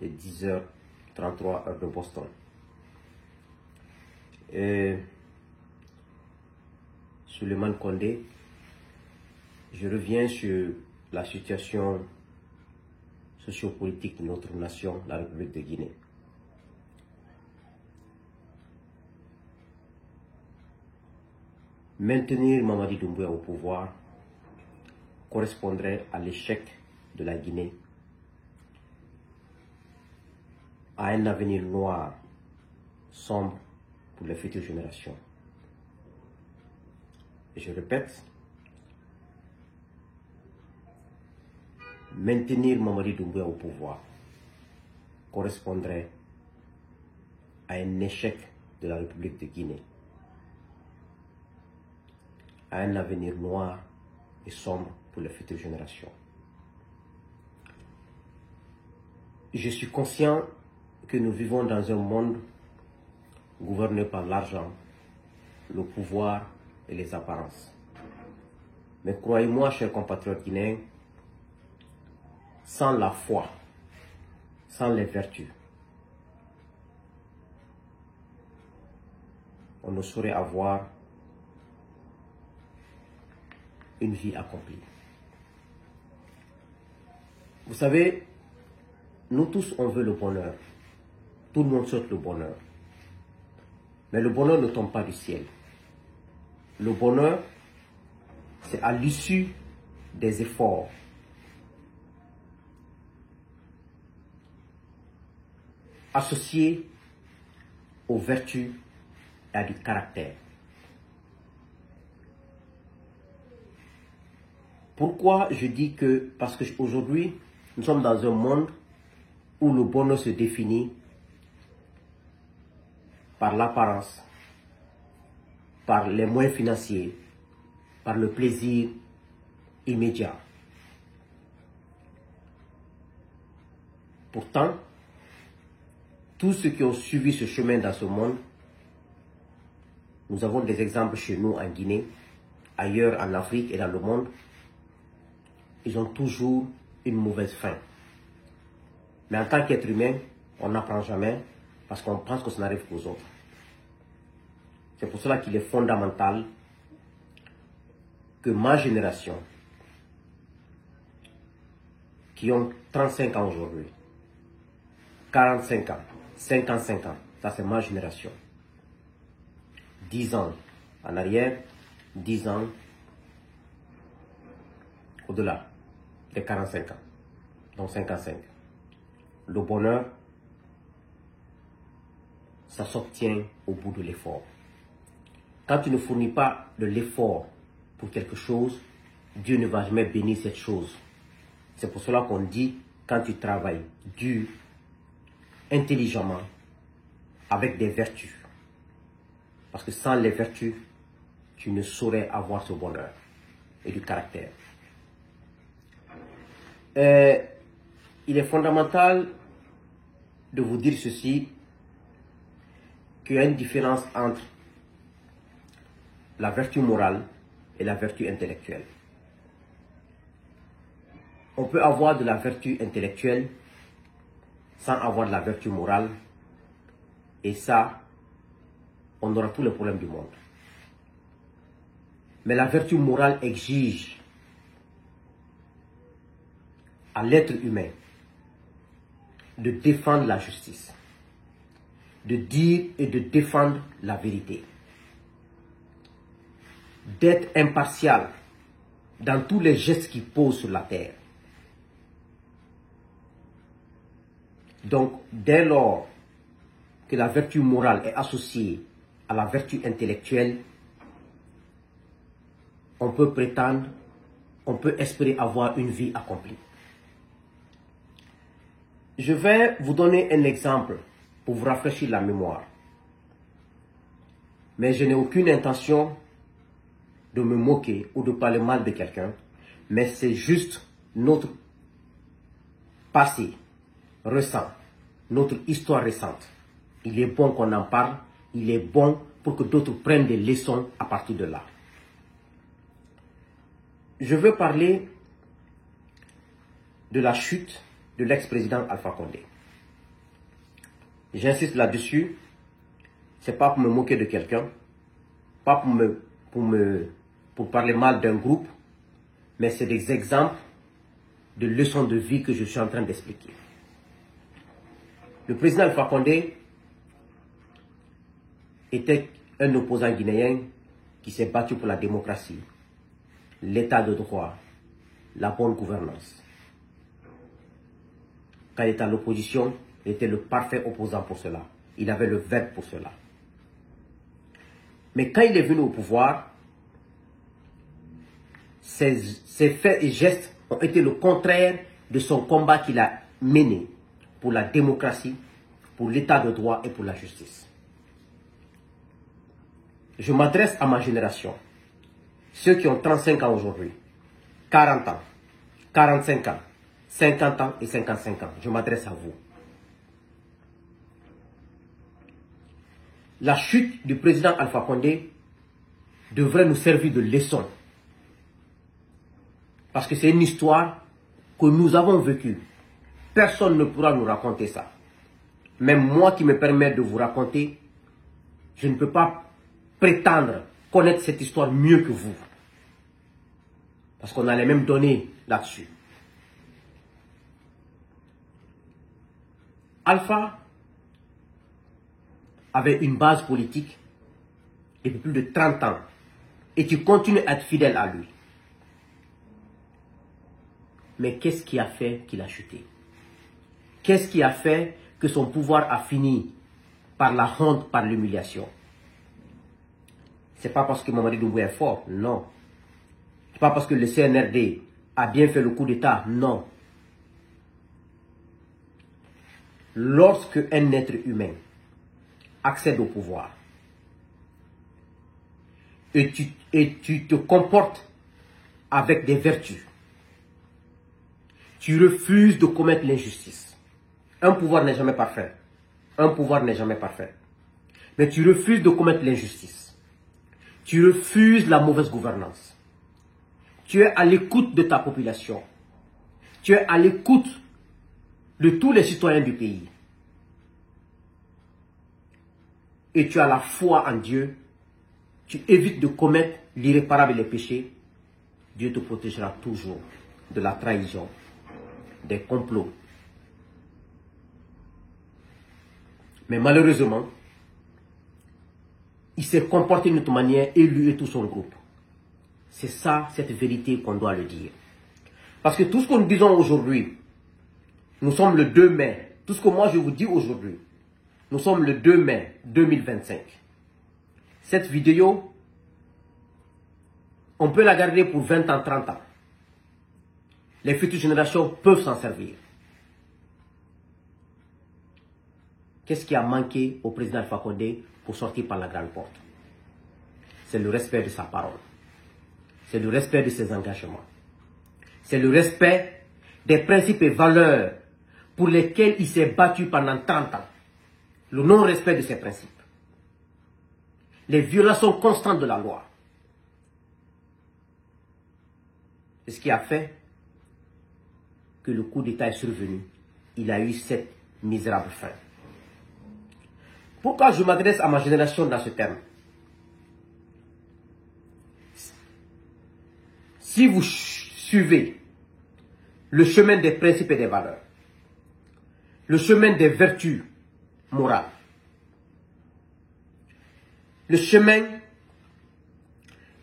les 10h33 heure de Boston. Souleymane Condé, je reviens sur la situation sociopolitique de notre nation, la République de Guinée. Maintenir Mamadi Doumbouya au pouvoir correspondrait à l'échec de la Guinée, à un avenir noir, sombre pour les futures générations. Et je répète, maintenir Mamadi Doumbouya au pouvoir correspondrait à un échec de la République de Guinée, à un avenir noir et sombre pour les futures générations. Je suis conscient que nous vivons dans un monde gouverné par l'argent, le pouvoir et les apparences. Mais croyez-moi, chers compatriotes guinéens, sans la foi, sans les vertus, on ne saurait avoir une vie accomplie. Vous savez, nous tous, on veut le bonheur. Tout le monde souhaite le bonheur. Mais le bonheur ne tombe pas du ciel. Le bonheur, c'est à l'issue des efforts. Associés aux vertus et à du caractère. Pourquoi je dis que, parce qu'aujourd'hui, nous sommes dans un monde où le bonheur se définit par l'apparence, par les moyens financiers, par le plaisir immédiat. Pourtant, tous ceux qui ont suivi ce chemin dans ce monde, nous avons des exemples chez nous en Guinée, ailleurs en Afrique et dans le monde, ils ont toujours une mauvaise fin. Mais en tant qu'être humain, on n'apprend jamais parce qu'on pense que ça n'arrive qu'aux autres. C'est pour cela qu'il est fondamental que ma génération, qui ont 35 ans aujourd'hui, 45 ans, 55 ans, ça c'est ma génération. 10 ans en arrière, 10 ans au-delà des 45 ans, donc 55. Le bonheur, ça s'obtient au bout de l'effort. Quand tu ne fournis pas de l'effort pour quelque chose, Dieu ne va jamais bénir cette chose. C'est pour cela qu'on dit, quand tu travailles dur, intelligemment, avec des vertus. Parce que sans les vertus, tu ne saurais avoir ce bonheur et du caractère. Il est fondamental de vous dire ceci, qu'il y a une différence entre la vertu morale et la vertu intellectuelle. On peut avoir de la vertu intellectuelle sans avoir de la vertu morale, et ça, on aura tous les problèmes du monde. Mais la vertu morale exige à l'être humain de défendre la justice, de dire et de défendre la vérité, d'être impartial dans tous les gestes qu'il pose sur la terre. Donc, dès lors que la vertu morale est associée à la vertu intellectuelle, on peut prétendre, on peut espérer avoir une vie accomplie. Je vais vous donner un exemple pour vous rafraîchir la mémoire. Mais je n'ai aucune intention de me moquer ou de parler mal de quelqu'un, mais c'est juste notre passé récent, notre histoire récente. Il est bon qu'on en parle, il est bon pour que d'autres prennent des leçons à partir de là. Je veux parler de la chute de l'ex-président Alpha Condé. J'insiste là-dessus. Ce n'est pas pour me moquer de quelqu'un, pas pour parler mal d'un groupe, mais c'est des exemples de leçons de vie que je suis en train d'expliquer. Le président Alpha Condé était un opposant guinéen qui s'est battu pour la démocratie, l'état de droit, la bonne gouvernance. Quand il était à l'opposition, il était le parfait opposant pour cela. Il avait le verbe pour cela. Mais quand il est venu au pouvoir, ses faits et gestes ont été le contraire de son combat qu'il a mené pour la démocratie, pour l'état de droit et pour la justice. Je m'adresse à ma génération, ceux qui ont 35 ans aujourd'hui, 40 ans, 45 ans, 50 ans et 55 ans. Je m'adresse à vous. La chute du président Alpha Condé devrait nous servir de leçon. Parce que c'est une histoire que nous avons vécue. Personne ne pourra nous raconter ça. Même moi qui me permets de vous raconter, je ne peux pas prétendre connaître cette histoire mieux que vous. Parce qu'on a les mêmes données là-dessus. Alpha avait une base politique depuis plus de 30 ans et tu continues à être fidèle à lui. Mais qu'est-ce qui a fait qu'il a chuté? Qu'est-ce qui a fait que son pouvoir a fini par la honte, par l'humiliation? Ce n'est pas parce que Mamadi Doumbouya est fort, non. Ce n'est pas parce que le CNRD a bien fait le coup d'État, non. Lorsque un être humain accède au pouvoir et tu te comportes avec des vertus, tu refuses de commettre l'injustice. Un pouvoir n'est jamais parfait. Un pouvoir n'est jamais parfait. Mais tu refuses de commettre l'injustice. Tu refuses la mauvaise gouvernance. Tu es à l'écoute de ta population. Tu es à l'écoute de tous les citoyens du pays. Et tu as la foi en Dieu. Tu évites de commettre l'irréparable et les péchés. Dieu te protégera toujours de la trahison, des complots. Mais malheureusement, il s'est comporté d'une autre manière, et lui et tout son groupe. C'est ça, cette vérité qu'on doit le dire. Parce que tout ce que nous disons aujourd'hui, nous sommes le 2 mai. Tout ce que moi je vous dis aujourd'hui, nous sommes le 2 mai 2025. Cette vidéo, on peut la garder pour 20 ans, 30 ans. Les futures générations peuvent s'en servir. Qu'est-ce qui a manqué au président Alpha Condé pour sortir par la grande porte? C'est le respect de sa parole. C'est le respect de ses engagements. C'est le respect des principes et valeurs pour lesquels il s'est battu pendant 30 ans. Le non-respect de ces principes. Les violations constantes de la loi. C'est ce qui a fait que le coup d'État est survenu. Il a eu cette misérable fin. Pourquoi je m'adresse à ma génération dans ce terme? Si vous suivez le chemin des principes et des valeurs, le chemin des vertus morales, le chemin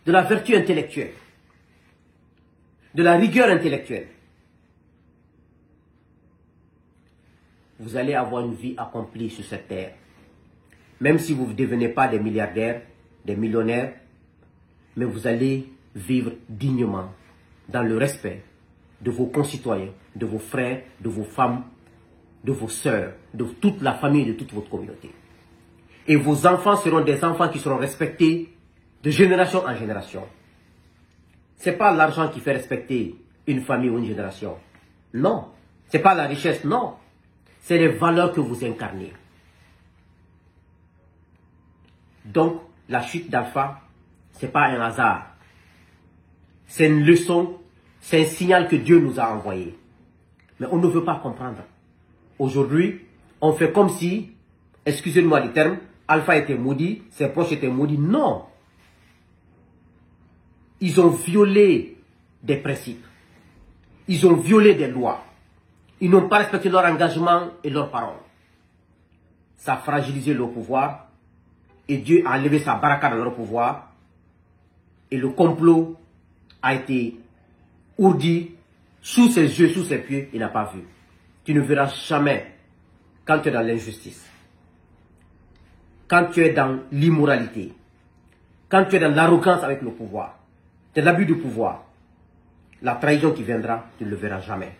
de la vertu intellectuelle, de la rigueur intellectuelle, vous allez avoir une vie accomplie sur cette terre. Même si vous ne devenez pas des milliardaires, des millionnaires, mais vous allez vivre dignement, dans le respect de vos concitoyens, de vos frères, de vos femmes, de vos sœurs, de toute la famille, de toute votre communauté. Et vos enfants seront des enfants qui seront respectés de génération en génération. Ce n'est pas l'argent qui fait respecter une famille ou une génération. Non. Ce n'est pas la richesse, non. C'est les valeurs que vous incarnez. Donc, la chute d'Alpha, ce n'est pas un hasard. C'est une leçon, c'est un signal que Dieu nous a envoyé. Mais on ne veut pas comprendre. Aujourd'hui, on fait comme si excusez-moi du terme, Alpha était maudit, ses proches étaient maudits. Non. Ils ont violé des principes. Ils ont violé des lois. Ils n'ont pas respecté leur engagement et leurs paroles. Ça a fragilisé leur pouvoir. Et Dieu a enlevé sa baraka dans leur pouvoir. Et le complot a été ourdi sous ses yeux, sous ses pieds. Il n'a pas vu. Tu ne verras jamais quand tu es dans l'injustice. Quand tu es dans l'immoralité. Quand tu es dans l'arrogance avec le pouvoir. C'est l'abus du pouvoir. La trahison qui viendra, tu ne le verras jamais.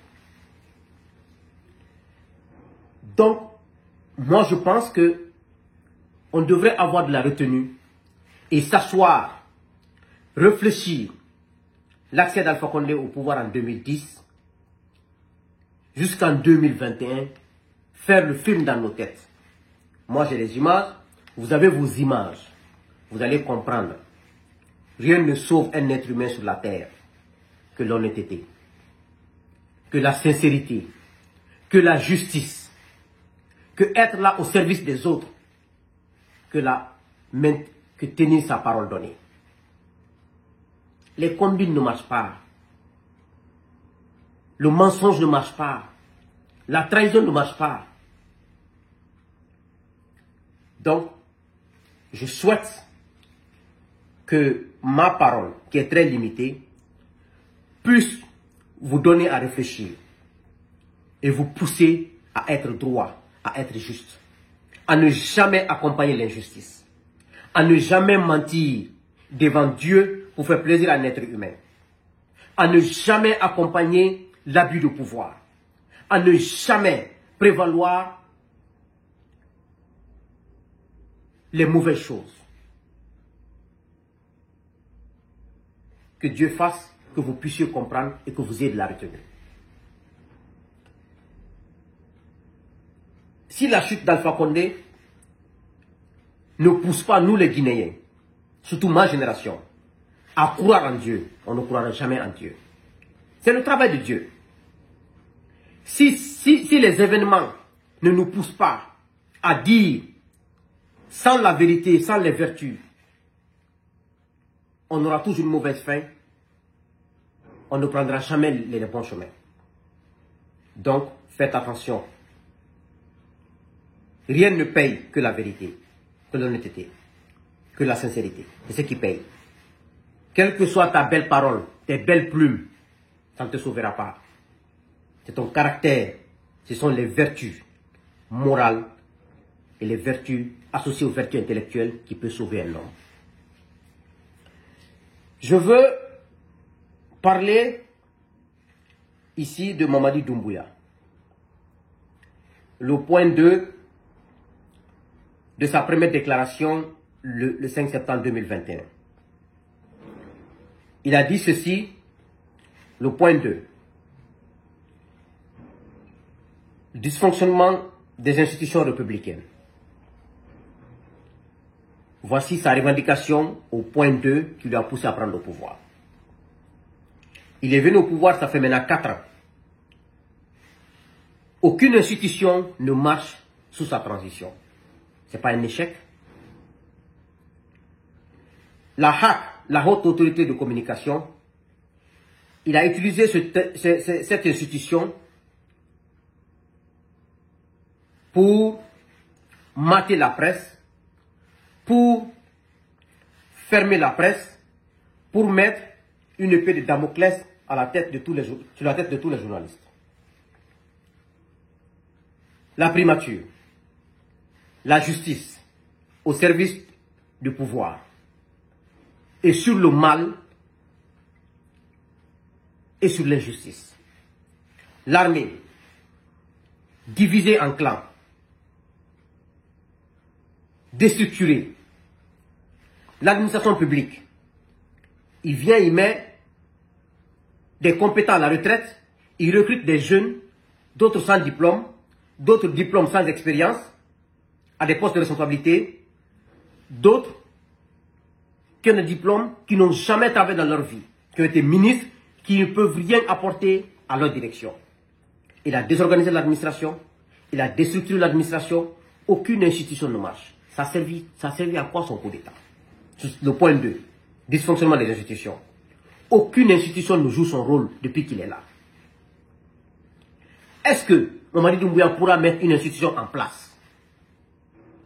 Donc, moi je pense que on devrait avoir de la retenue et s'asseoir, réfléchir. L'accès d'Alpha Condé au pouvoir en 2010 jusqu'en 2021, faire le film dans nos têtes. Moi j'ai les images, vous avez vos images, vous allez comprendre. Rien ne sauve un être humain sur la terre que l'honnêteté, que la sincérité, que la justice, que être là au service des autres, que tenir sa parole donnée. Les combines ne marchent pas. Le mensonge ne marche pas. La trahison ne marche pas. Donc, je souhaite que ma parole, qui est très limitée, puisse vous donner à réfléchir et vous pousser à être droit, à être juste, à ne jamais accompagner l'injustice, à ne jamais mentir devant Dieu pour faire plaisir à un être humain, à ne jamais accompagner l'abus de pouvoir, à ne jamais prévaloir les mauvaises choses. Que Dieu fasse que vous puissiez comprendre et que vous ayez de la retenue. Si la chute d'Alpha Condé ne pousse pas nous les Guinéens, surtout ma génération, à croire en Dieu, on ne croira jamais en Dieu. C'est le travail de Dieu. Si les événements ne nous poussent pas à dire, sans la vérité, sans les vertus, on aura toujours une mauvaise fin, on ne prendra jamais les bons chemins. Donc, faites attention. Rien ne paye que la vérité, que l'honnêteté, que la sincérité. C'est ce qui paye. Quelle que soit ta belle parole, tes belles plumes, ça ne te sauvera pas. C'est ton caractère, ce sont les vertus morales et les vertus associées aux vertus intellectuelles qui peuvent sauver un homme. Je veux parler ici de Mamadi Doumbouya. Le point 2 de sa première déclaration le 5 septembre 2021. Il a dit ceci, le point 2. Dysfonctionnement des institutions républicaines. Voici sa revendication au point 2 qui lui a poussé à prendre le pouvoir. Il est venu au pouvoir, ça fait maintenant 4 ans. Aucune institution ne marche sous sa transition. Ce n'est pas un échec. La HAC, la Haute Autorité de Communication, il a utilisé cette institution pour mater la presse, pour fermer la presse, pour mettre une épée de Damoclès à la tête de sur la tête de tous les journalistes. La primature, la justice au service du pouvoir et sur le mal et sur l'injustice. L'armée divisée en clans, déstructurée. L'administration publique, il vient, il met des compétents à la retraite, il recrute des jeunes, d'autres sans diplôme, d'autres diplômes sans expérience, à des postes de responsabilité, d'autres qui ont des diplômes, qui n'ont jamais travaillé dans leur vie, qui ont été ministres, qui ne peuvent rien apporter à leur direction. Il a désorganisé l'administration, il a déstructuré l'administration aucune institution ne marche. Ça a servi à quoi son coup d'État? Le point 2, dysfonctionnement des institutions. Aucune institution ne joue son rôle depuis qu'il est là. Est-ce que Mamadi Doumbouya pourra mettre une institution en place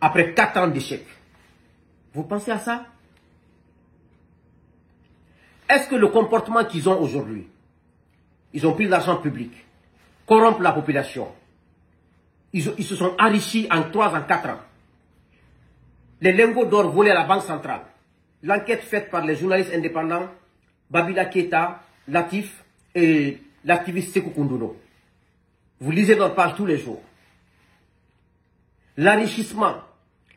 après 4 ans d'échec? Vous pensez à ça? Est-ce que le comportement qu'ils ont aujourd'hui, ils ont pris de l'argent public, corrompent la population, ils se sont enrichis en 3 ans, 4 ans. Les lingots d'or volés à la Banque centrale, l'enquête faite par les journalistes indépendants, Babila Keita, Latif et l'activiste Sekou Koundono. Vous lisez leur page tous les jours. L'enrichissement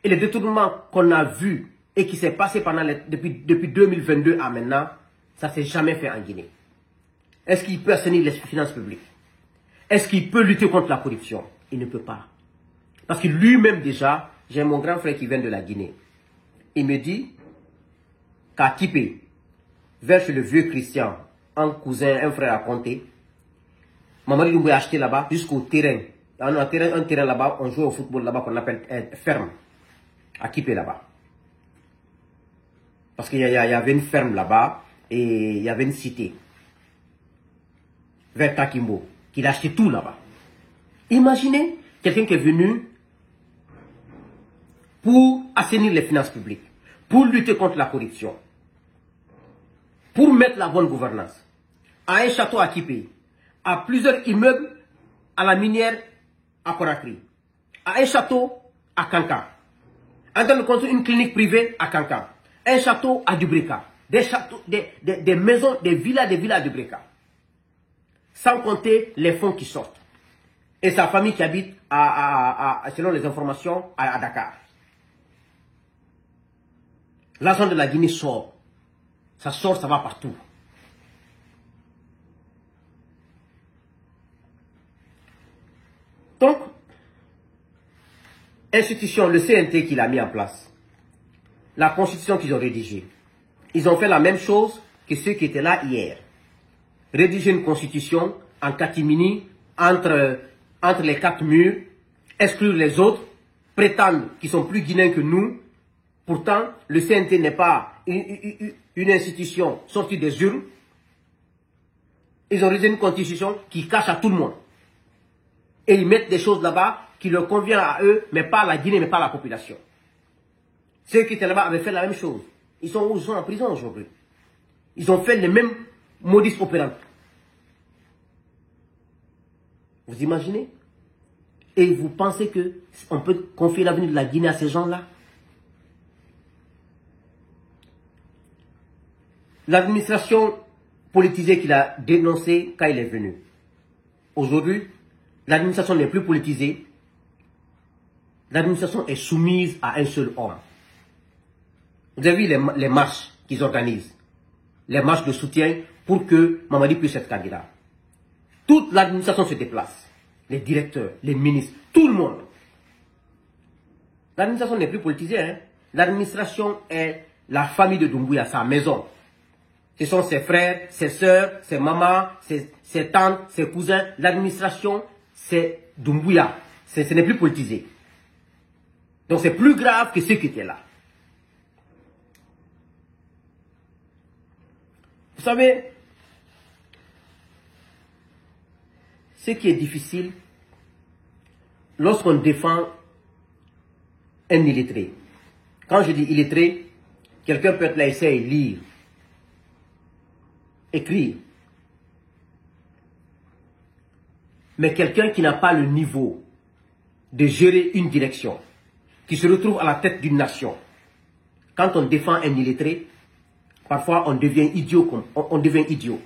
et le détournement qu'on a vu et qui s'est passé depuis 2022 à maintenant, ça ne s'est jamais fait en Guinée. Est-ce qu'il peut assainir les finances publiques? Est-ce qu'il peut lutter contre la corruption? Il ne peut pas. Parce que lui-même déjà, j'ai mon grand frère qui vient de la Guinée. Il me dit qu'à Kipé, vers chez le vieux Christian, un cousin, un frère à compter, Mamadi Doumbouya a acheté là-bas jusqu'au terrain. On a un terrain là-bas, on joue au football là-bas qu'on appelle ferme. À Kipé là-bas. Parce qu'il y avait une ferme là-bas et il y avait une cité. Vers Takimbo, qu'il a acheté tout là-bas. Imaginez quelqu'un qui est venu pour assainir les finances publiques, pour lutter contre la corruption, pour mettre la bonne gouvernance, à un château à Kipé, à plusieurs immeubles à la minière à Conakry, à un château à Kanka, en train de construire une clinique privée à Kanka, un château à Dubrika, des maisons, des villas à Dubrika, sans compter les fonds qui sortent. Et sa famille qui habite, selon les informations, à Dakar. L'argent de la Guinée sort. Ça sort, ça va partout. Donc, institution, le CNT qu'il a mis en place, la constitution qu'ils ont rédigée, ils ont fait la même chose que ceux qui étaient là hier. Rédiger une constitution en catimini entre les 4 murs, exclure les autres, prétendre qu'ils sont plus guinéens que nous. Pourtant, le CNT n'est pas une institution sortie des urnes. Ils ont rédigé une constitution qui cache à tout le monde. Et ils mettent des choses là-bas qui leur conviennent à eux, mais pas à la Guinée, mais pas à la population. Ceux qui étaient là-bas avaient fait la même chose. Ils sont en prison aujourd'hui. Ils ont fait les mêmes modus operandi. Vous imaginez? Et vous pensez qu'on peut confier l'avenir de la Guinée à ces gens-là? L'administration politisée qu'il a dénoncée quand il est venu. Aujourd'hui, l'administration n'est plus politisée. L'administration est soumise à un seul homme. Vous avez vu les marches qu'ils organisent. Les marches de soutien pour que Mamadi puisse être candidat. Toute l'administration se déplace. Les directeurs, les ministres, tout le monde. L'administration n'est plus politisée. Hein? L'administration est la famille de Doumbouya, sa maison. Ce sont ses frères, ses soeurs, ses mamans, ses tantes, ses cousins. L'administration, c'est Doumbouya. Ce n'est plus politisé. Donc c'est plus grave que ceux qui étaient là. Vous savez, ce qui est difficile, lorsqu'on défend un illettré. Quand je dis illettré, quelqu'un peut être là, essayer de lire, écrire. Mais quelqu'un qui n'a pas le niveau de gérer une direction, qui se retrouve à la tête d'une nation, quand on défend un illettré, parfois on devient idiot. On devient idiot.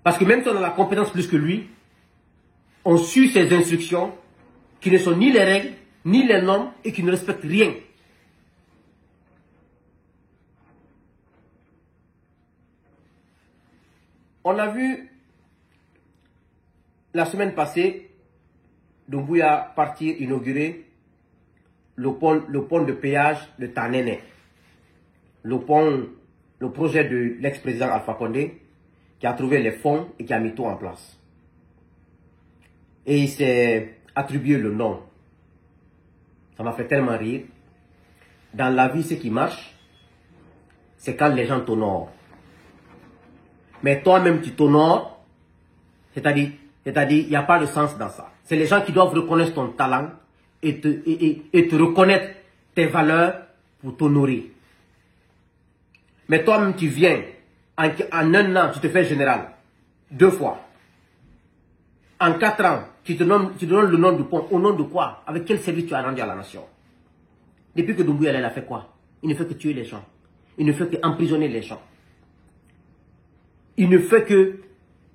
Parce que même si on a la compétence plus que lui, on suit ses instructions qui ne sont ni les règles, ni les normes et qui ne respectent rien. On a vu la semaine passée Doumbouya partir inaugurer le pont de péage de Tanene. Le projet de l'ex-président Alpha Condé qui a trouvé les fonds et qui a mis tout en place. Et il s'est attribué le nom Ça m'a fait tellement rire. Dans la vie, ce qui marche, c'est quand les gens t'honorent. Mais toi-même, tu t'honores, c'est-à-dire, il n'y a pas de sens dans ça. C'est les gens qui doivent reconnaître ton talent et te reconnaître tes valeurs pour t'honorer. Mais toi-même, tu viens, en 1 an, tu te fais général, 2 fois. En 4 ans, tu te donnes le nom du pont. Au nom de quoi? Avec quel service tu as rendu à la nation? Depuis que Doumbouya elle a fait quoi? Il ne fait que tuer les gens. Il ne fait que emprisonner les gens. Il ne fait que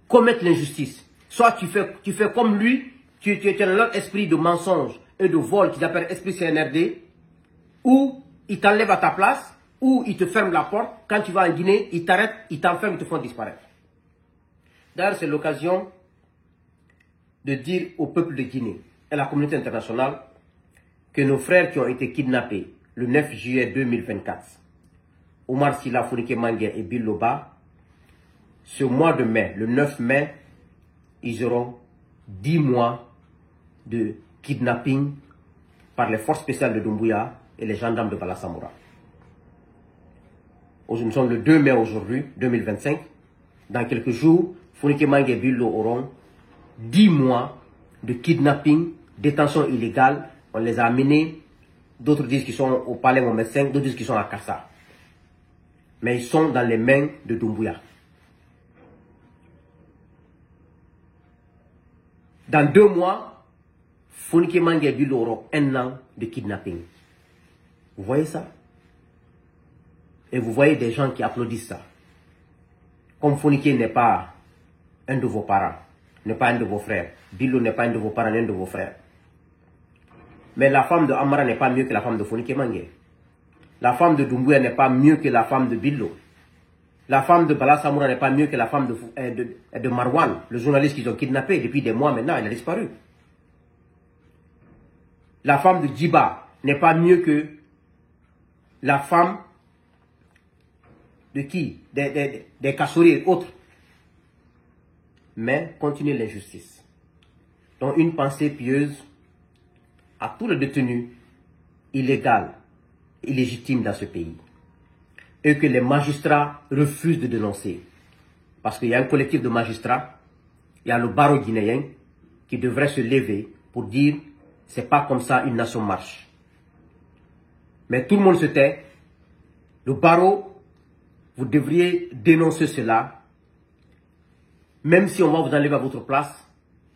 commettre l'injustice. Soit tu fais comme lui, tu es dans leur esprit de mensonge et de vol qu'ils appellent esprit CNRD, ou ils t'enlèvent à ta place, ou ils te ferment la porte. Quand tu vas en Guinée, ils t'arrêtent, ils t'enferment, ils te font disparaître. D'ailleurs, c'est l'occasion de dire au peuple de Guinée et à la communauté internationale que nos frères qui ont été kidnappés le 9 juillet 2024, Omar Sila, Founike Mangué et Bill Loba, ce mois de mai, le 9 mai, ils auront 10 mois de kidnapping par les forces spéciales de Doumbouya et les gendarmes de Bala-Samoura. Nous sommes le 2 mai aujourd'hui, 2025. Dans quelques jours, Founike Mangué et Bill auront 10 mois de kidnapping, détention illégale. On les a amenés. D'autres disent qu'ils sont au palais Mohamed V, d'autres disent qu'ils sont à Kassa. Mais ils sont dans les mains de Doumbouya. Dans 2 mois, Founike Mangué et Bill auront 1 an de kidnapping. Vous voyez ça? Et vous voyez des gens qui applaudissent ça. Comme Founike n'est pas un de vos parents, n'est pas un de vos frères. Billo n'est pas un de vos parents, un de vos frères. Mais la femme de Amara n'est pas mieux que la femme de Founike Mangué. La femme de Doumbouya n'est pas mieux que la femme de Billo. La femme de Bala-Samoura n'est pas mieux que la femme de Marwan, le journaliste qu'ils ont kidnappé depuis des mois maintenant, il a disparu. La femme de Djiba n'est pas mieux que la femme de qui? Des Kassouri et autres. Mais continuez l'injustice. Donc une pensée pieuse à tous les détenus illégaux, illégitimes dans ce pays. Et que les magistrats refusent de dénoncer. Parce qu'il y a un collectif de magistrats, il y a le barreau guinéen qui devrait se lever pour dire c'est pas comme ça une nation marche. Mais tout le monde se tait. Le barreau, vous devriez dénoncer cela, même si on va vous enlever à votre place,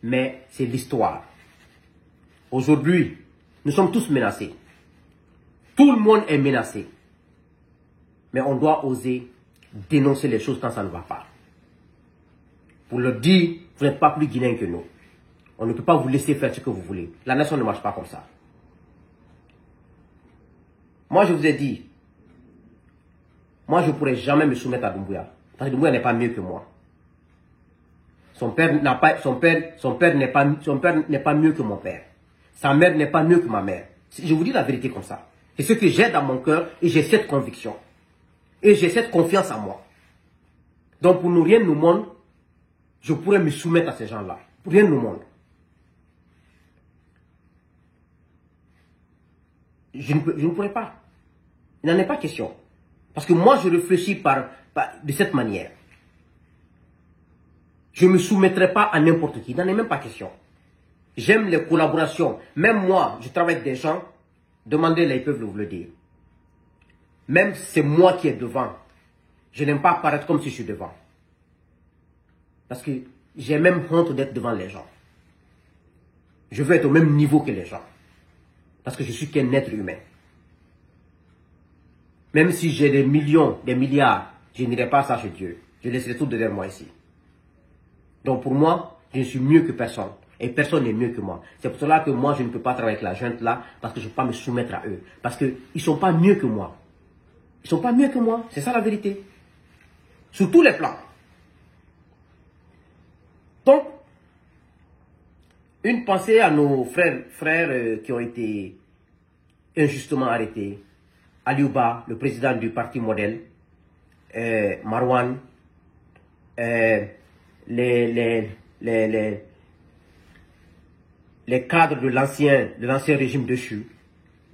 mais c'est l'histoire. Aujourd'hui, nous sommes tous menacés. Tout le monde est menacé. Mais on doit oser dénoncer les choses quand ça ne va pas. Pour leur dire, vous n'êtes pas plus guinéen que nous. On ne peut pas vous laisser faire ce que vous voulez. La nation ne marche pas comme ça. Moi, je vous ai dit, moi, je ne pourrais jamais me soumettre à Doumbouya. Parce que Doumbouya n'est pas mieux que moi. Son père n'est pas mieux que mon père. Sa mère n'est pas mieux que ma mère. Je vous dis la vérité comme ça. C'est ce que j'ai dans mon cœur et j'ai cette conviction. Et j'ai cette confiance en moi. Donc pour nous rien au monde, je pourrais me soumettre à ces gens-là. Pour rien au monde. Je ne pourrais pas. Il n'en est pas question. Parce que moi je réfléchis de cette manière. Je ne me soumettrai pas à n'importe qui. Il n'en est même pas question. J'aime les collaborations. Même moi, je travaille avec des gens. Demandez-les, ils peuvent vous le dire. Même si c'est moi qui est devant, je n'aime pas apparaître comme si je suis devant. Parce que j'ai même honte d'être devant les gens. Je veux être au même niveau que les gens. Parce que je suis qu'un être humain. Même si j'ai des millions, des milliards, je n'irai pas ça chez Dieu. Je laisserai tout derrière moi ici. Donc pour moi, je ne suis mieux que personne. Et personne n'est mieux que moi. C'est pour cela que moi, je ne peux pas travailler avec la junte là, parce que je ne peux pas me soumettre à eux. Parce qu'ils ne sont pas mieux que moi. Ils ne sont pas mieux que moi. C'est ça la vérité. Sur tous les plans. Donc, une pensée à nos frères qui ont été injustement arrêtés. Aliouba, le président du parti modèle, Marwan, les cadres de l'ancien régime déchu,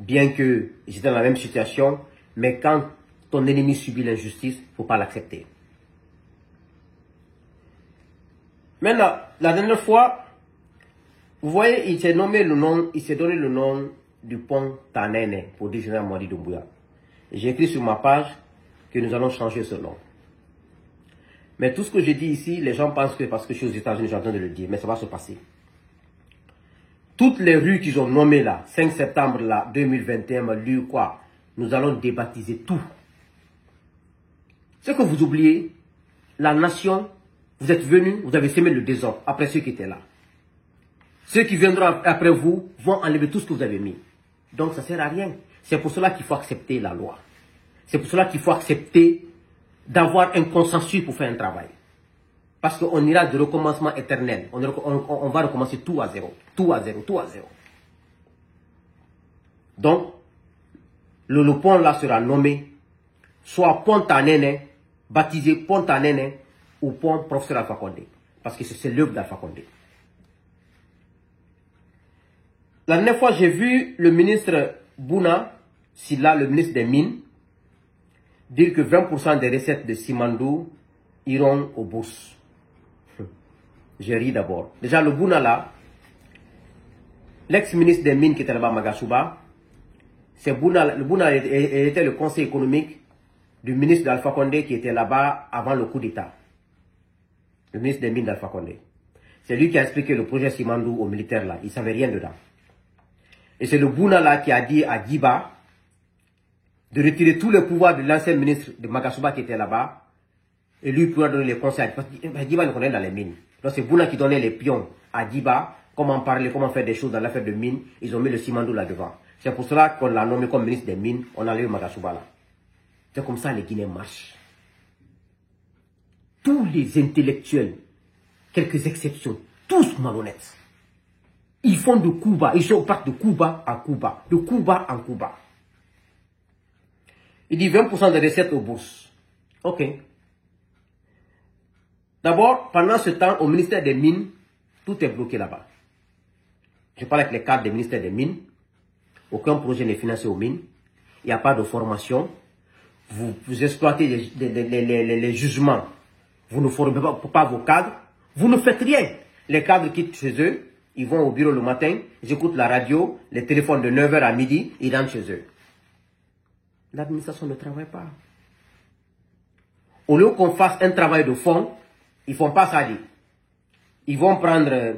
bien que j'étais dans la même situation, mais quand ton ennemi subit l'injustice, il ne faut pas l'accepter. Maintenant, la dernière fois, vous voyez, il s'est donné le nom du pont Tanene pour dire général Mamadi Doumbouya. J'ai écrit sur ma page que nous allons changer ce nom. Mais tout ce que je dis ici, les gens pensent que parce que je suis aux États-Unis, j'ai en train de le dire, mais ça va se passer. Toutes les rues qu'ils ont nommées là, 5 septembre là, 2021, lieu quoi, nous allons débaptiser tout. Ce que vous oubliez, la nation, vous êtes venus, vous avez semé le désordre après ceux qui étaient là. Ceux qui viendront après vous vont enlever tout ce que vous avez mis. Donc ça ne sert à rien. C'est pour cela qu'il faut accepter la loi. C'est pour cela qu'il faut accepter d'avoir un consensus pour faire un travail. Parce qu'on ira de recommencement éternel. On va recommencer tout à zéro. Tout à zéro, tout à zéro. Donc, le pont là sera nommé soit pont Tanene, baptisé pont Tanene ou pont professeur Alpha Condé. Parce que c'est l'œuvre d'Alpha Condé. La dernière fois, j'ai vu le ministre Bouna Silla, le ministre des Mines, dire que 20% des recettes de Simandou iront aux bourses. J'ai ri d'abord. Déjà, le Bouna là, l'ex-ministre des Mines qui était là-bas, Magasuba, le Bouna était le conseil économique du ministre d'Alpha Condé qui était là-bas avant le coup d'État. Le ministre des Mines d'Alpha Condé. C'est lui qui a expliqué le projet Simandou aux militaires là. Il ne savait rien dedans. Et c'est le Bouna là qui a dit à Djiba de retirer tous les pouvoirs de l'ancien ministre de Magasuba qui était là-bas. Et lui pourra donner les conseils. Parce que Djiba ne connaît dans les mines. Donc c'est Bouna qui donnait les pions à Djiba. Comment parler, comment faire des choses dans l'affaire de mines. Ils ont mis le Simandou là devant. C'est pour cela qu'on l'a nommé comme ministre des mines. On a enlevé Magasuba là. C'est comme ça les Guinéens marchent. Tous les intellectuels, quelques exceptions, tous malhonnêtes. Ils font de Cuba, ils sont partis de Cuba en Cuba, de Cuba en Cuba. Il dit 20% des recettes aux bourses. Ok. D'abord, pendant ce temps, au ministère des Mines, tout est bloqué là-bas. Je parle avec les cadres du ministère des Mines. Aucun projet n'est financé aux mines. Il n'y a pas de formation. Vous exploitez les jugements. Vous ne formez pas vos cadres. Vous ne faites rien. Les cadres quittent chez eux. Ils vont au bureau le matin. Ils écoutent la radio. Les téléphones de 9h à midi. Ils rentrent chez eux. L'administration ne travaille pas. Au lieu qu'on fasse un travail de fond, ils ne font pas ça. Ils vont prendre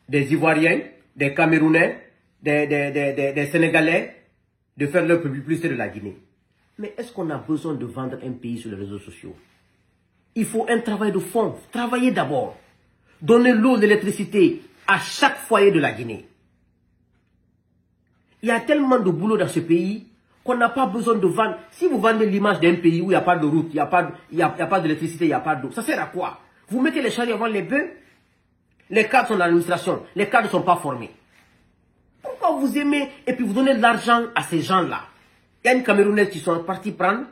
des Ivoiriens, des Camerounais, des Sénégalais, de faire leur publicité de la Guinée. Mais est-ce qu'on a besoin de vendre un pays sur les réseaux sociaux? Il faut un travail de fond. Travailler d'abord. Donner l'eau, l'électricité à chaque foyer de la Guinée. Il y a tellement de boulot dans ce pays qu'on n'a pas besoin de vendre. Si vous vendez l'image d'un pays où il n'y a pas de route, il n'y a pas d'électricité, il n'y a pas d'eau, ça sert à quoi? Vous mettez les chariots avant les bœufs. Les cadres sont dans l'administration. Les cadres ne sont pas formés. Pourquoi vous aimez et puis vous donnez de l'argent à ces gens-là? Il y a une Camerounaise qui sont partis prendre.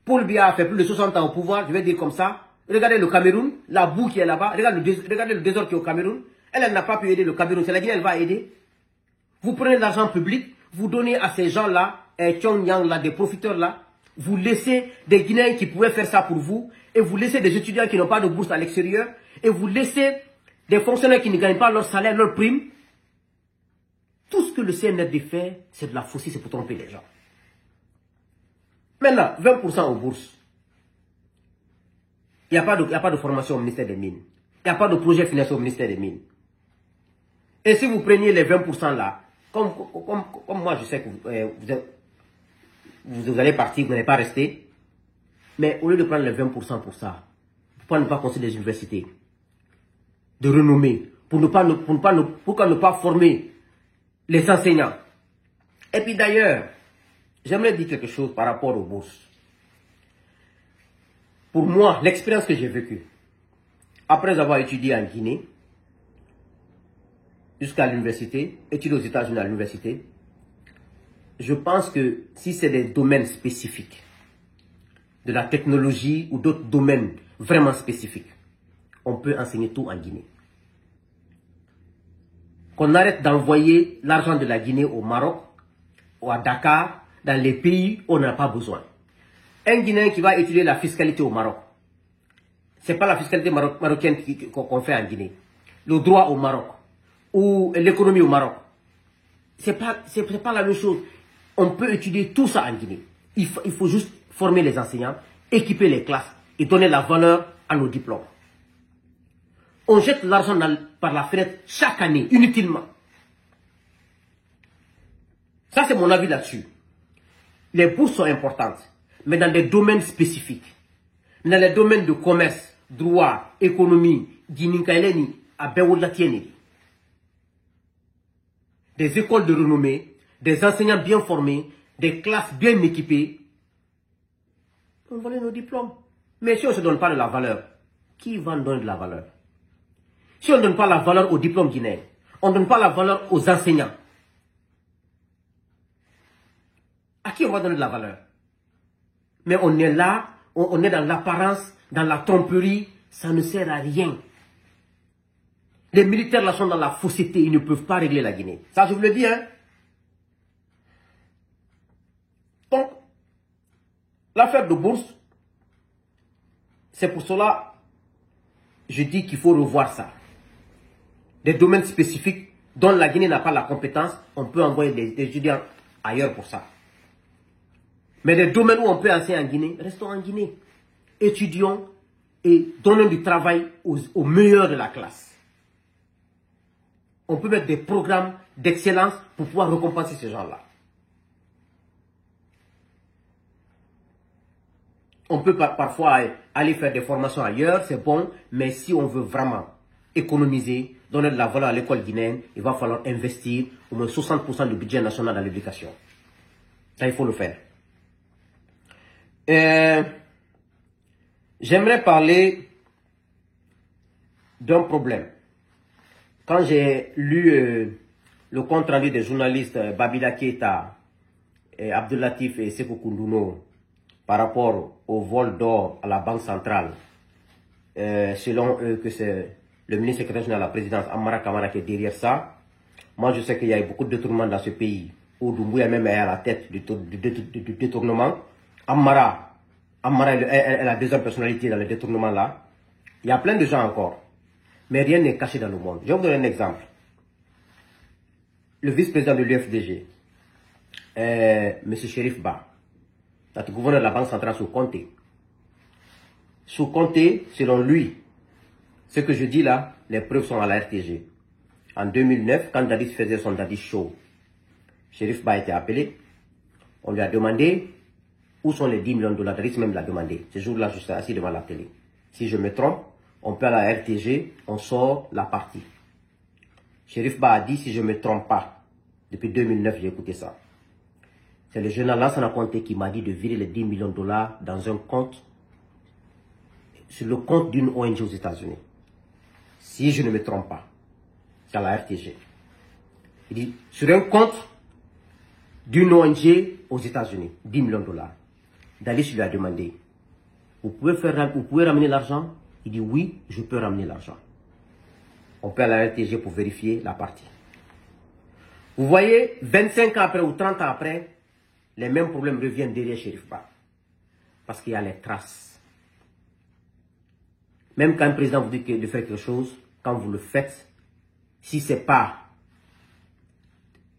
Paul Biya a fait plus de 60 ans au pouvoir, je vais dire comme ça. Regardez le Cameroun, la boue qui est là-bas. Regardez le désordre qui est au Cameroun. Elle n'a pas pu aider le Cameroun. C'est la Guinée, elle va aider. Vous prenez l'argent public, vous donnez à ces gens-là, là, des profiteurs là. Vous laissez des Guinéens qui pouvaient faire ça pour vous. Et vous laissez des étudiants qui n'ont pas de bourse à l'extérieur. Et vous laissez des fonctionnaires qui ne gagnent pas leur salaire, leur prime. Tout ce que le CNRD fait, c'est de la fausse, c'est pour tromper les gens. Maintenant, 20% aux bourses. Il n'y a pas de formation au ministère des Mines. Il n'y a pas de projet financier au ministère des Mines. Et si vous preniez les 20% là, comme moi je sais que vous allez partir, vous n'allez pas rester. Mais au lieu de prendre les 20% pour ça, pourquoi ne pas construire des universités de renommée, pourquoi ne pas former les enseignants? Et puis d'ailleurs, j'aimerais dire quelque chose par rapport aux bourses. Pour moi, l'expérience que j'ai vécue, après avoir étudié en Guinée, jusqu'à l'université, étudié aux États-Unis à l'université, je pense que si c'est des domaines spécifiques, de la technologie ou d'autres domaines vraiment spécifiques, on peut enseigner tout en Guinée. qu'on arrête d'envoyer l'argent de la Guinée au Maroc, ou à Dakar, dans les pays où on n'a pas besoin. Un Guinéen qui va étudier la fiscalité au Maroc, ce n'est pas la fiscalité marocaine qu'on fait en Guinée. Le droit au Maroc, ou l'économie au Maroc, ce n'est pas la même chose. On peut étudier tout ça en Guinée. Il faut juste former les enseignants, équiper les classes et donner la valeur à nos diplômes. On jette l'argent par la fenêtre chaque année, inutilement. Ça, c'est mon avis là-dessus. Les bourses sont importantes, mais dans des domaines spécifiques. Dans les domaines de commerce, droit, économie, Guinée-Kaileni, à Bewoulatieni. Des écoles de renommée, des enseignants bien formés, des classes bien équipées. On vole nos diplômes. Mais si on ne se donne pas de la valeur, qui va nous donner de la valeur? Si on ne donne pas la valeur aux diplômes guinéens, on ne donne pas la valeur aux enseignants, à qui on va donner de la valeur? Mais on est là, on est dans l'apparence, dans la tromperie, ça ne sert à rien. Les militaires là sont dans la fausseté, ils ne peuvent pas régler la Guinée. Ça, je vous le dis, hein. Donc, l'affaire de bourse, c'est pour cela, je dis qu'il faut revoir ça. Des domaines spécifiques dont la Guinée n'a pas la compétence, on peut envoyer des étudiants ailleurs pour ça. Mais des domaines où on peut enseigner en Guinée, restons en Guinée. Étudions et donnons du travail aux meilleurs de la classe. On peut mettre des programmes d'excellence pour pouvoir récompenser ces gens-là. On peut parfois aller faire des formations ailleurs, c'est bon, mais si on veut vraiment économiser, donner de la valeur à l'école guinéenne, il va falloir investir au moins 60% du budget national dans l'éducation. Ça, il faut le faire. J'aimerais parler d'un problème. Quand j'ai lu le compte rendu des journalistes Babila Keita, Abdoulatif et Sekou Koundouno par rapport au vol d'or à la Banque centrale, selon eux que c'est le ministre secrétaire général de la présidence, Amara Kamara, qui est derrière ça. Moi, je sais qu'il y a eu beaucoup de détournements dans ce pays, où Doumbouya même est à la tête du détournement. Amara, elle est la deuxième personnalité dans le détournement là. Il y a plein de gens encore. Mais rien n'est caché dans le monde. Je vais vous donner un exemple. Le vice-président de l'UFDG, M. Chérif Ba, le gouverneur de la Banque centrale sous Conté. Sous Conté, selon lui, ce que je dis là, les preuves sont à la RTG. En 2009, quand Dadis faisait son Dadis Show, Chérif Ba a été appelé. On lui a demandé où sont les 10 millions de dollars. Dadis même l'a demandé. Ce jour-là, je suis assis devant la télé. Si je me trompe, on peut à la RTG, on sort la partie. Chérif Ba a dit, si je ne me trompe pas, depuis 2009, j'ai écouté ça. C'est le général Lansana Conté qui m'a dit de virer les 10 millions de dollars dans un compte, sur le compte d'une ONG aux États-Unis. Si je ne me trompe pas, c'est à la RTG. Il dit, sur un compte d'une ONG aux États-Unis, 10 millions de dollars. Dalis lui a demandé, vous pouvez ramener l'argent? Il dit, oui, je peux ramener l'argent. On peut aller à la RTG pour vérifier la partie. Vous voyez, 25 ans après ou 30 ans après, les mêmes problèmes reviennent derrière Chérif Ba. Parce qu'il y a les traces. Même quand un président vous dit de faire quelque chose, quand vous le faites, si ce n'est pas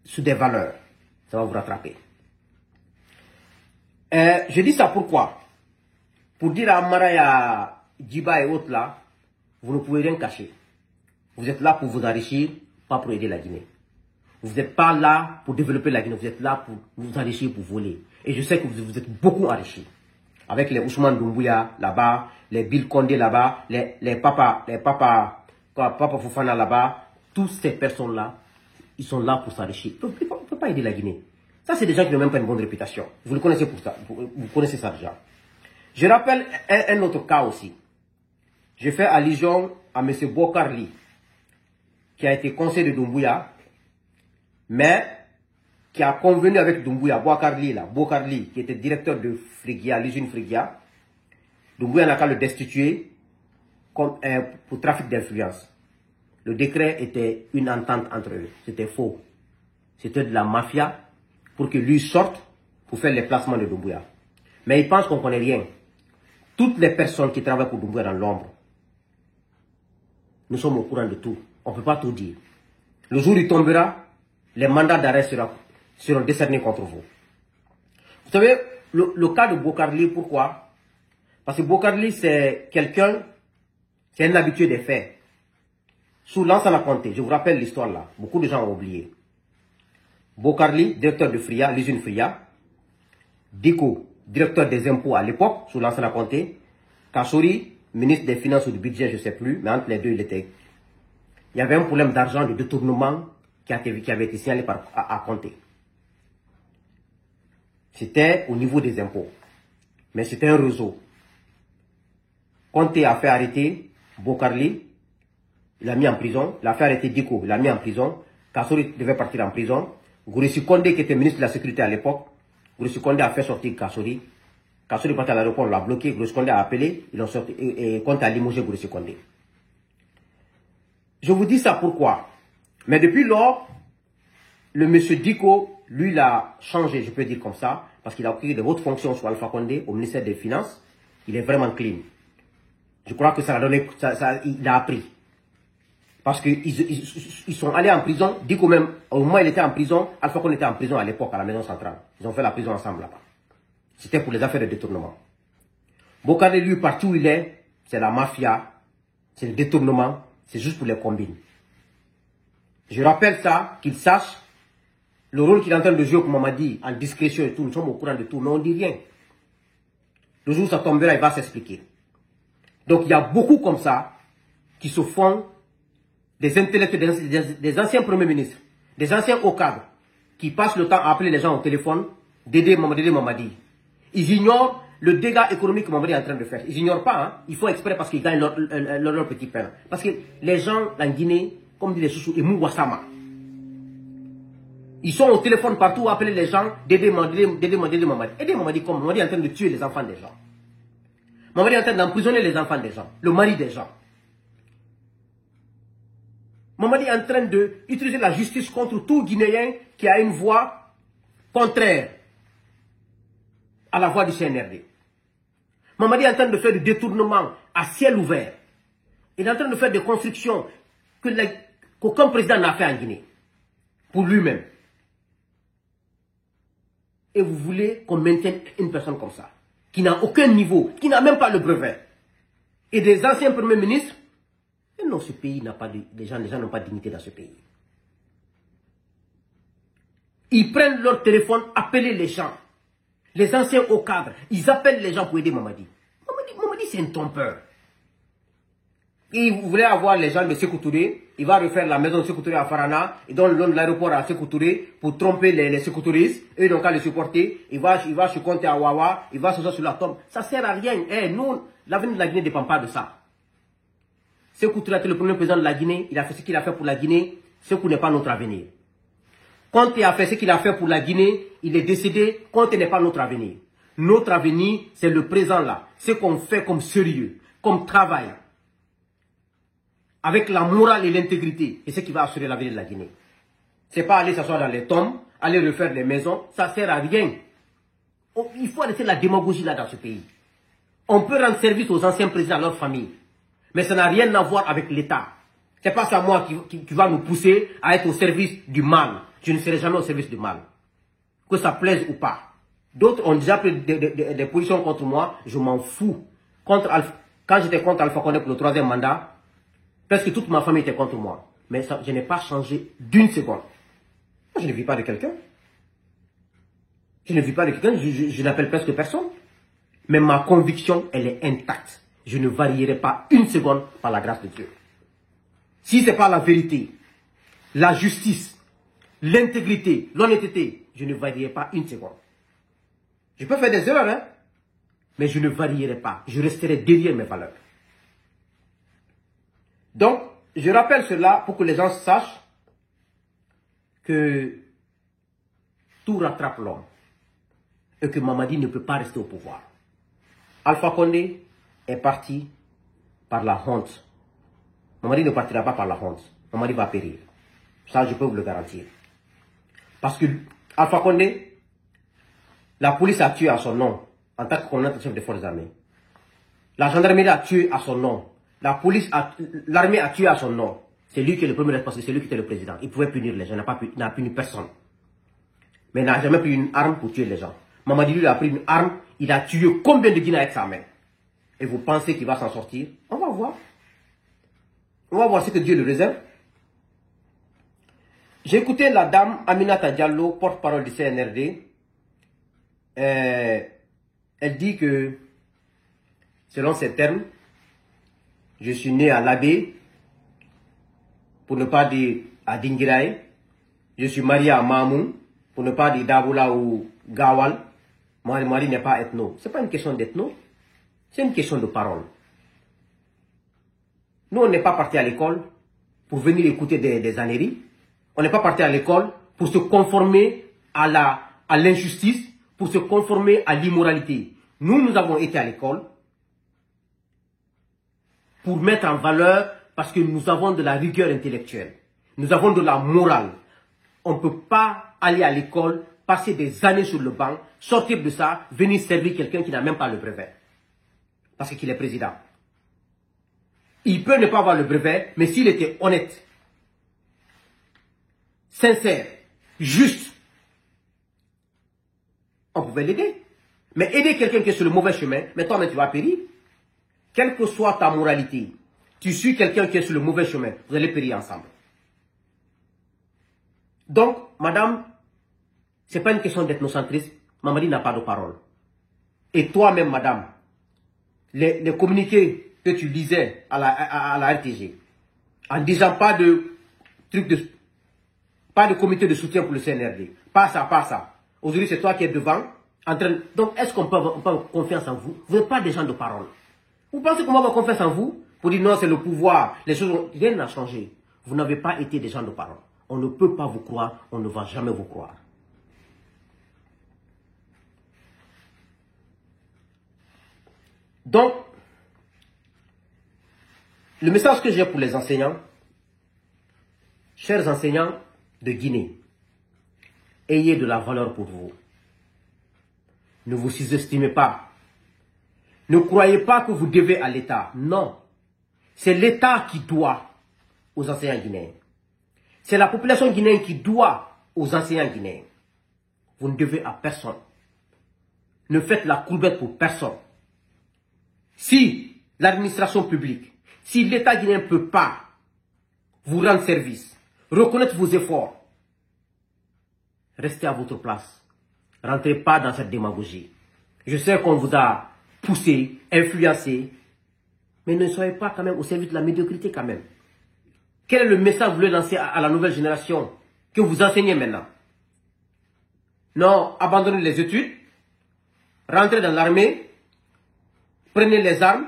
sous des valeurs, ça va vous rattraper. Je dis ça pourquoi? Pour dire à Amara et à Djiba et autres là, vous ne pouvez rien cacher. Vous êtes là pour vous enrichir, pas pour aider la Guinée. Vous n'êtes pas là pour développer la Guinée, vous êtes là pour vous enrichir, pour voler. Et je sais que vous êtes beaucoup enrichis. Avec les Ousmane Doumbouya là-bas, les Bill Condé là-bas, les Papa Fofana là-bas, toutes ces personnes-là, ils sont là pour s'enrichir. Ils ne peuvent pas aider la Guinée. Ça, c'est des gens qui n'ont même pas une bonne réputation. Vous le connaissez pour ça. Vous connaissez ça déjà. Je rappelle un autre cas aussi. Je fais allusion à M. Bokarli, qui a été conseiller de Doumbouya, mais qui a convenu avec Doumbouya, Bokarli, qui était directeur de Frigia, l'usine Frigia. Doumbouya n'a qu'à le destituer pour trafic d'influence. le décret était une entente entre eux. C'était faux. C'était de la mafia pour que lui sorte pour faire les placements de Doumbouya. Mais il pense qu'on ne connaît rien. Toutes les personnes qui travaillent pour Doumbouya dans l'ombre, nous sommes au courant de tout. On ne peut pas tout dire. Le jour où il tombera, les mandats d'arrêt seront décernés contre vous. Vous savez, le cas de Bokarli, pourquoi? Parce que Bokarli, c'est quelqu'un, c'est un habitué des faits. Sous Lansana Conté, je vous rappelle l'histoire là, beaucoup de gens ont oublié. Bokarli, directeur de Fria, l'usine Fria. Diko, directeur des impôts à l'époque, sous Lansana Conté. Kassouri, ministre des Finances ou du budget, je ne sais plus, mais entre les deux, il y avait un problème d'argent, de détournement qui avait été signalé à Conté. C'était au niveau des impôts. Mais c'était un réseau. Conté a fait arrêter Bokarli, il l'a mis en prison. Il a fait arrêter Diko, il l'a mis en prison. Kassouri devait partir en prison. Gouressi Condé, qui était ministre de la Sécurité à l'époque, Gouressi Condé a fait sortir Kassouri. Kassouri est parti à l'aéroport, on l'a bloqué. Gouressi Condé a appelé, ils l'ont sorti, et Conté a limogé Gouressi Condé. Je vous dis ça pourquoi? Mais depuis lors, le monsieur Diko, lui, il a changé, je peux dire comme ça, parce qu'il a pris de hautes fonctions sur Alpha Condé au ministère des Finances. Il est vraiment clean. Je crois que ça a donné, il a appris. Parce qu'ils sont allés en prison, Diko même, au moment où il était en prison, Alpha Condé était en prison à l'époque, à la maison centrale. Ils ont fait la prison ensemble là-bas. C'était pour les affaires de détournement. Bokarli, lui, partout où il est, c'est la mafia, c'est le détournement, c'est juste pour les combines. Je rappelle ça, qu'il sache le rôle qu'il est en train de jouer, comme on m'a dit, en discrétion et tout, nous sommes au courant de tout, mais on ne dit rien. Le jour où ça tombera, il va s'expliquer. Donc il y a beaucoup comme ça qui se font des intellectuels, des anciens premiers ministres, des anciens hauts cadres, qui passent le temps à appeler les gens au téléphone, Dédé Mamadi. Ils ignorent le dégât économique que Mamadi est en train de faire. Ils n'ignorent pas, hein. Ils font exprès parce qu'ils gagnent leur petit pain. Parce que les gens en Guinée, comme dit les chouchous, et Mouwassama, ils sont au téléphone partout à appeler les gens, Dédé Mamadi. Dédé Mamadi comme Mamadi est en train de tuer les enfants des gens. Mamadi est en train d'emprisonner les enfants des gens, le mari des gens. Mamadi est en train d'utiliser la justice contre tout Guinéen qui a une voix contraire à la voix du CNRD. Mamadi est en train de faire des détournements à ciel ouvert. Il est en train de faire des constructions qu'aucun président n'a fait en Guinée. Pour lui-même. Et vous voulez qu'on maintienne une personne comme ça, qui n'a aucun niveau, qui n'a même pas le brevet. Et des anciens premiers ministres. Et non, ce pays n'a pas les gens n'ont pas de dignité dans ce pays. Ils prennent leur téléphone, appellent les gens. Les anciens hauts cadres, ils appellent les gens pour aider Mamadi. Mamadi c'est un trompeur. Et vous voulez avoir les gens de Sékou Touré, il va refaire la maison de Sékou Touré à Farana, il donne l'aéroport à Sékou Touré pour tromper les Sékou Touristes, eux ils n'ont qu'à les supporter, il va se compter à Wawa, il va se sur la tombe. Ça sert à rien. Nous, l'avenir de la Guinée ne dépend pas de ça. Sékou Touré était le premier président de la Guinée, il a fait ce qu'il a fait pour la Guinée, Sékou n'est pas notre avenir. Conté a fait ce qu'il a fait pour la Guinée, il est décédé, Conté n'est pas notre avenir. Notre avenir, c'est le présent là, ce qu'on fait comme sérieux, comme travail, avec la morale et l'intégrité, et ce qui va assurer l'avenir de la Guinée. Ce n'est pas aller s'asseoir dans les tombes, aller refaire des maisons, ça ne sert à rien. Il faut arrêter la démagogie là dans ce pays. On peut rendre service aux anciens présidents, à leur famille. Mais ça n'a rien à voir avec l'État. Ce n'est pas ça moi qui va nous pousser à être au service du mal. Je ne serai jamais au service du mal. Que ça plaise ou pas. D'autres ont déjà pris des positions contre moi. Je m'en fous. Quand j'étais contre Alpha Condé pour le 3e mandat, presque toute ma famille était contre moi. Mais ça, je n'ai pas changé d'une seconde. Je ne vis pas de quelqu'un. Je ne vis pas de quelqu'un. Je n'appelle presque personne. Mais ma conviction, elle est intacte. Je ne varierai pas une seconde par la grâce de Dieu. Si ce n'est pas la vérité, la justice, l'intégrité, l'honnêteté, je ne varierai pas une seconde. Je peux faire des erreurs, hein, mais je ne varierai pas. Je resterai derrière mes valeurs. Donc, je rappelle cela pour que les gens sachent que tout rattrape l'homme et que Mamadi ne peut pas rester au pouvoir. Alpha Condé est parti par la honte. Mamadi ne partira pas par la honte. Mamadi va périr. Ça, je peux vous le garantir. Parce que Alpha Condé, la police a tué à son nom, en tant que commandant chef des forces armées. La gendarmerie a tué à son nom. L'armée a tué à son nom. C'est lui qui est le premier responsable, c'est lui qui était le président. Il pouvait punir les gens, il n'a puni personne. Mais il n'a jamais pris une arme pour tuer les gens. Mamadi lui a pris une arme, il a tué combien de Guinéens avec sa main? Et vous pensez qu'il va s'en sortir? On va voir. On va voir ce que Dieu le réserve. J'ai écouté la dame Aminata Diallo, porte-parole du CNRD. Elle dit que, selon ses termes, je suis né à Labé, pour ne pas dire à Dingiraï. Je suis marié à Mamoun, pour ne pas dire Daboula ou Gawal. Mon mari n'est pas ethno. Ce n'est pas une question d'ethno, c'est une question de parole. Nous, on n'est pas parti à l'école pour venir écouter des âneries. On n'est pas parti à l'école pour se conformer à l'injustice, pour se conformer à l'immoralité. Nous avons été à l'école pour mettre en valeur, parce que nous avons de la rigueur intellectuelle. Nous avons de la morale. On ne peut pas aller à l'école, passer des années sur le banc, sortir de ça, venir servir quelqu'un qui n'a même pas le brevet. Parce qu'il est président. Il peut ne pas avoir le brevet, mais s'il était honnête, sincère, juste, on pouvait l'aider. Mais aider quelqu'un qui est sur le mauvais chemin, mais toi, tu vas périr. Quelle que soit ta moralité, tu suis quelqu'un qui est sur le mauvais chemin, vous allez périr ensemble. Donc, madame, ce n'est pas une question d'ethnocentrisme. Mamadi n'a pas de parole. Et toi-même, madame, les communiqués que tu lisais à la RTG, en disant pas de comité de soutien pour le CNRD, pas ça. Aujourd'hui, c'est toi qui es devant. Donc, est-ce qu'on peut avoir confiance en vous? Vous n'êtes pas des gens de parole. Vous pensez qu'on va avoir confiance en vous pour dire non, c'est le pouvoir, les choses, rien n'a changé. Vous n'avez pas été des gens de parole. On ne peut pas vous croire, on ne va jamais vous croire. Donc, le message que j'ai pour les enseignants, chers enseignants de Guinée, ayez de la valeur pour vous. Ne vous sous-estimez pas. Ne croyez pas que vous devez à l'État. Non. C'est l'État qui doit aux enseignants guinéens. C'est la population guinéenne qui doit aux enseignants guinéens. Vous ne devez à personne. Ne faites la courbette pour personne. Si l'administration publique, si l'État guinéen ne peut pas vous rendre service, reconnaître vos efforts, restez à votre place. Rentrez pas dans cette démagogie. Je sais qu'on vous a poussé, influencé, mais ne soyez pas quand même au service de la médiocrité quand même. Quel est le message que vous voulez lancer à la nouvelle génération que vous enseignez maintenant? Non, abandonnez les études, rentrez dans l'armée, prenez les armes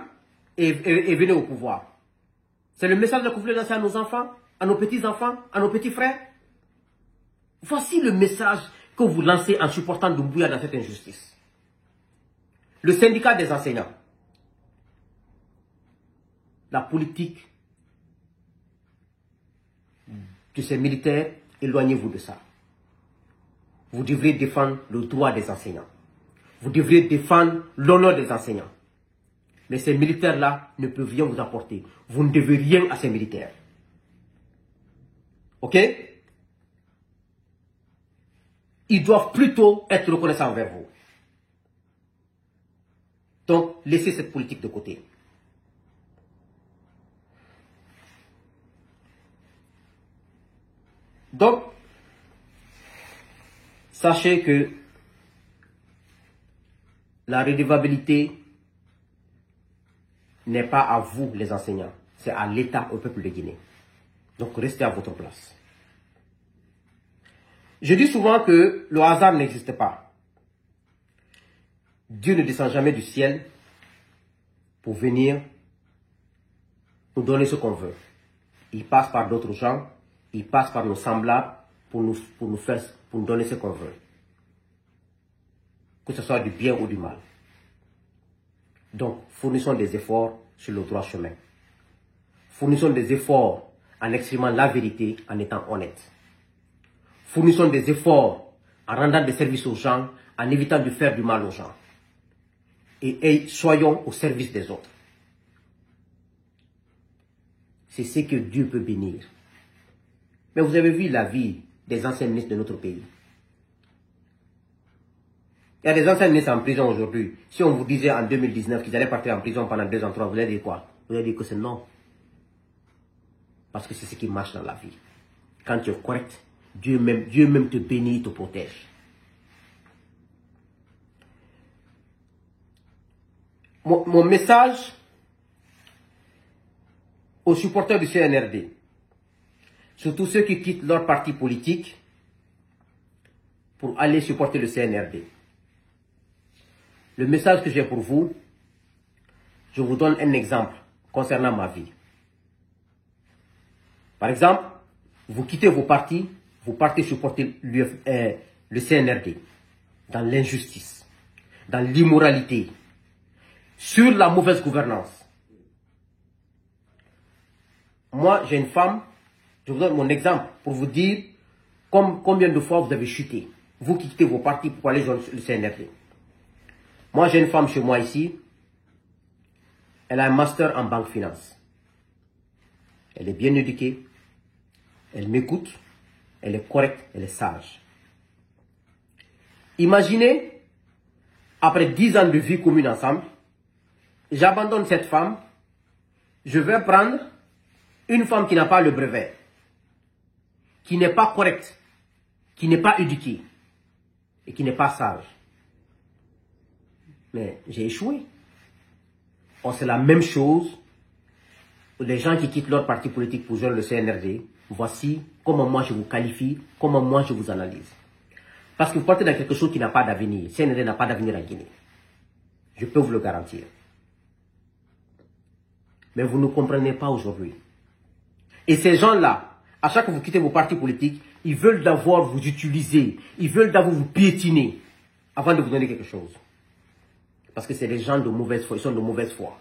et venez au pouvoir. C'est le message que vous voulez lancer à nos enfants, à nos petits-enfants, à nos petits frères. Voici le message que vous lancez en supportant Doumbouya dans cette injustice. Le syndicat des enseignants, la politique de ces militaires, éloignez-vous de ça. Vous devrez défendre le droit des enseignants. Vous devrez défendre l'honneur des enseignants. Mais ces militaires-là ne peuvent rien vous apporter. Vous ne devez rien à ces militaires. Ok? Ils doivent plutôt être reconnaissants envers vous. Donc, laissez cette politique de côté. Donc, sachez que la redevabilité n'est pas à vous, les enseignants. C'est à l'État, au peuple de Guinée. Donc, restez à votre place. Je dis souvent que le hasard n'existe pas. Dieu ne descend jamais du ciel pour venir nous donner ce qu'on veut. Il passe par d'autres gens, il passe par nos semblables pour nous donner ce qu'on veut. Que ce soit du bien ou du mal. Donc, fournissons des efforts sur le droit chemin. Fournissons des efforts en exprimant la vérité, en étant honnête. Fournissons des efforts en rendant des services aux gens, en évitant de faire du mal aux gens. Et soyons au service des autres. C'est ce que Dieu peut bénir. Mais vous avez vu la vie des anciens ministres de notre pays. Il y a des anciens ministres en prison aujourd'hui. Si on vous disait en 2019 qu'ils allaient partir en prison pendant 2 ans, 3 ans, vous allez dire quoi? Vous allez dire que c'est non. Parce que c'est ce qui marche dans la vie. Quand tu es correct, Dieu même te bénit, te protège. Mon message aux supporters du CNRD, surtout ceux qui quittent leur parti politique pour aller supporter le CNRD. Le message que j'ai pour vous, je vous donne un exemple concernant ma vie. Par exemple, vous quittez vos partis, vous partez supporter le CNRD dans l'injustice, dans l'immoralité, sur la mauvaise gouvernance. Moi, j'ai une femme, je vous donne mon exemple pour vous dire combien de fois vous avez chuté. Vous qui quittez vos partis pour aller jouer le CNRD. Moi, j'ai une femme chez moi ici. Elle a un master en banque finance. Elle est bien éduquée. Elle m'écoute. Elle est correcte. Elle est sage. Imaginez, après 10 ans de vie commune ensemble, j'abandonne cette femme. Je vais prendre une femme qui n'a pas le brevet, qui n'est pas correcte, qui n'est pas éduquée et qui n'est pas sage. Mais j'ai échoué. Or, c'est la même chose pour les gens qui quittent leur parti politique pour joindre le CNRD. Voici comment moi je vous qualifie, comment moi je vous analyse. Parce que vous partez dans quelque chose qui n'a pas d'avenir. Le CNRD n'a pas d'avenir en Guinée. Je peux vous le garantir. Mais vous ne comprenez pas aujourd'hui. Et ces gens-là, à chaque fois que vous quittez vos partis politiques, ils veulent d'abord vous utiliser. Ils veulent d'abord vous piétiner avant de vous donner quelque chose. Parce que c'est des gens de mauvaise foi, ils sont de mauvaise foi.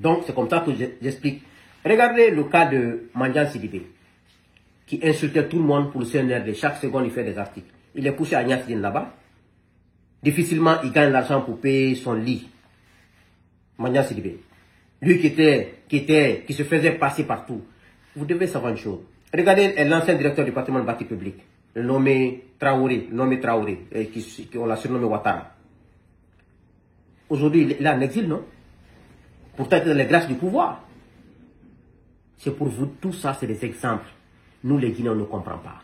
Donc, c'est comme ça que j'explique. Regardez le cas de Mandian Sidibé, qui insultait tout le monde pour le CNRD. Chaque seconde, il fait des articles. Il est poussé à Niasdine là-bas. Difficilement, il gagne l'argent pour payer son lit. Mandian Sidibé. Lui qui se faisait passer partout. Vous devez savoir une chose. Regardez l'ancien directeur du patrimoine bâti public, le nommé Traoré, qui on l'a surnommé Ouattara. Aujourd'hui, il est en exil, non? Pourtant, il est dans les grâces du pouvoir. C'est pour vous, tout ça, c'est des exemples. Nous, les Guinéens, on ne comprend pas.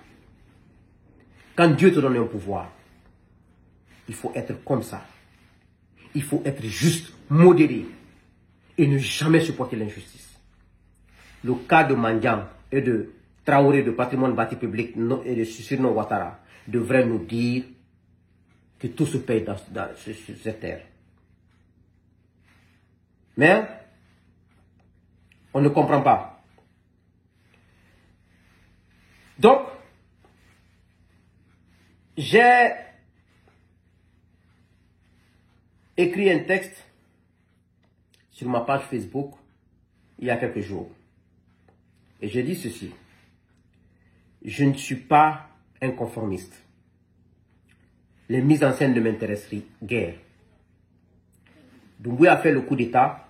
Quand Dieu te donne un pouvoir, il faut être comme ça. Il faut être juste, modéré, et ne jamais supporter l'injustice. Le cas de Mandian et de Traoré de patrimoine bâti public et de surnom Ouattara devrait nous dire que tout se paye sur cette terre. Mais on ne comprend pas. Donc, j'ai écrit un texte sur ma page Facebook il y a quelques jours. Et j'ai dit ceci. Je ne suis pas un conformiste. Les mises en scène ne m'intéressent guère. Doumbouya a fait le coup d'État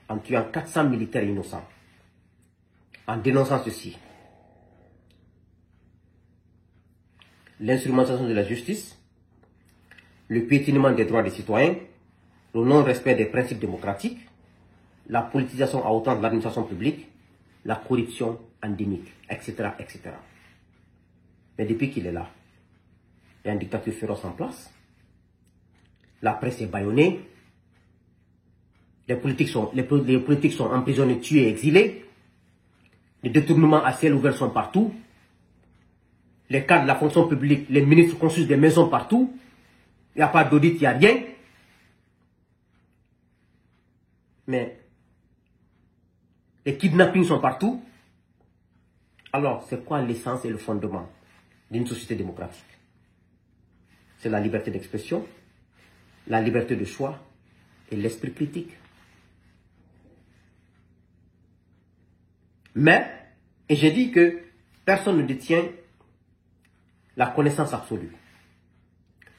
en tuant 400 militaires innocents. En dénonçant ceci. L'instrumentalisation de la justice, le piétinement des droits des citoyens, le non-respect des principes démocratiques, la politisation à outrance de l'administration publique, la corruption endémique, etc., etc. Mais depuis qu'il est là, il y a une dictature féroce en place. La presse est bâillonnée. Les politiques sont emprisonnés, tués, exilés. Les détournements à ciel ouvert sont partout. Les cadres de la fonction publique, les ministres construisent des maisons partout. Il n'y a pas d'audit, il n'y a rien. Mais les kidnappings sont partout. Alors, c'est quoi l'essence et le fondement d'une société démocratique? C'est la liberté d'expression, la liberté de choix et l'esprit critique. Mais, et j'ai dit que personne ne détient la connaissance absolue.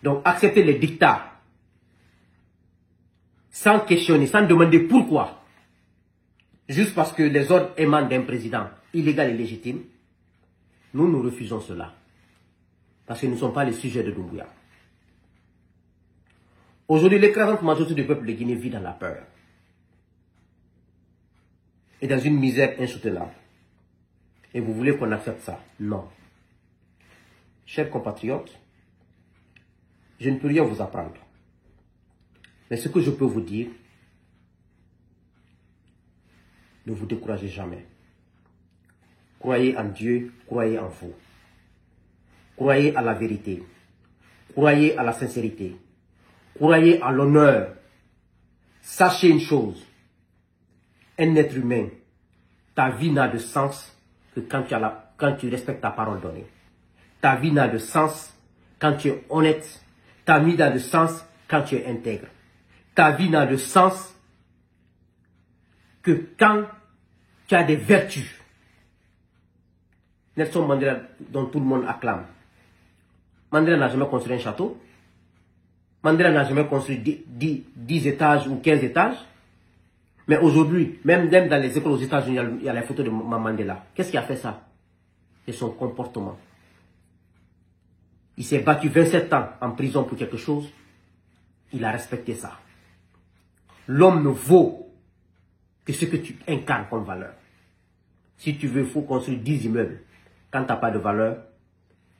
Donc, accepter les dictats sans questionner, sans demander pourquoi, juste parce que les ordres émanent d'un président illégal et légitime, nous refusons cela. Parce que nous ne sommes pas les sujets de Doumbouya. Aujourd'hui, l'écrasante majorité du peuple de Guinée vit dans la peur et dans une misère insoutenable. Et vous voulez qu'on accepte ça? Non. Chers compatriotes, je ne peux rien vous apprendre. Mais ce que je peux vous dire, ne vous découragez jamais. Croyez en Dieu, croyez en vous. Croyez à la vérité. Croyez à la sincérité. Croyez à l'honneur. Sachez une chose. Un être humain, ta vie n'a de sens que quand tu respectes ta parole donnée. Ta vie n'a de sens quand tu es honnête. Ta vie n'a de sens quand tu es intègre. Ta vie n'a de sens que quand tu as des vertus. Nelson Mandela, dont tout le monde acclame. Mandela n'a jamais construit un château. Mandela n'a jamais construit 10 étages ou 15 étages. Mais aujourd'hui, même dans les écoles aux États-Unis, il y a la photo de Mandela. Qu'est-ce qui a fait ça? C'est son comportement. Il s'est battu 27 ans en prison pour quelque chose. Il a respecté ça. L'homme ne vaut que ce que tu incarnes comme valeur. Si tu veux, il faut construire 10 immeubles. Quand tu n'as pas de valeur,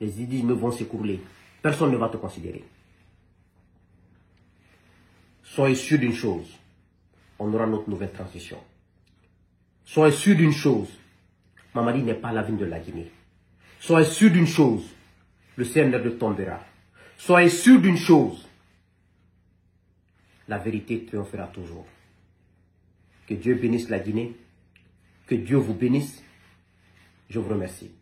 les 10 immeubles vont s'écrouler. Personne ne va te considérer. Soyez sûr d'une chose. On aura notre nouvelle transition. Soyez sûr d'une chose. Mamadi n'est pas l'avenir de la Guinée. Soyez sûr d'une chose. Le CNRD tombera. Soyez sûr d'une chose. La vérité triomphera toujours. Que Dieu bénisse la Guinée. Que Dieu vous bénisse. Je vous remercie.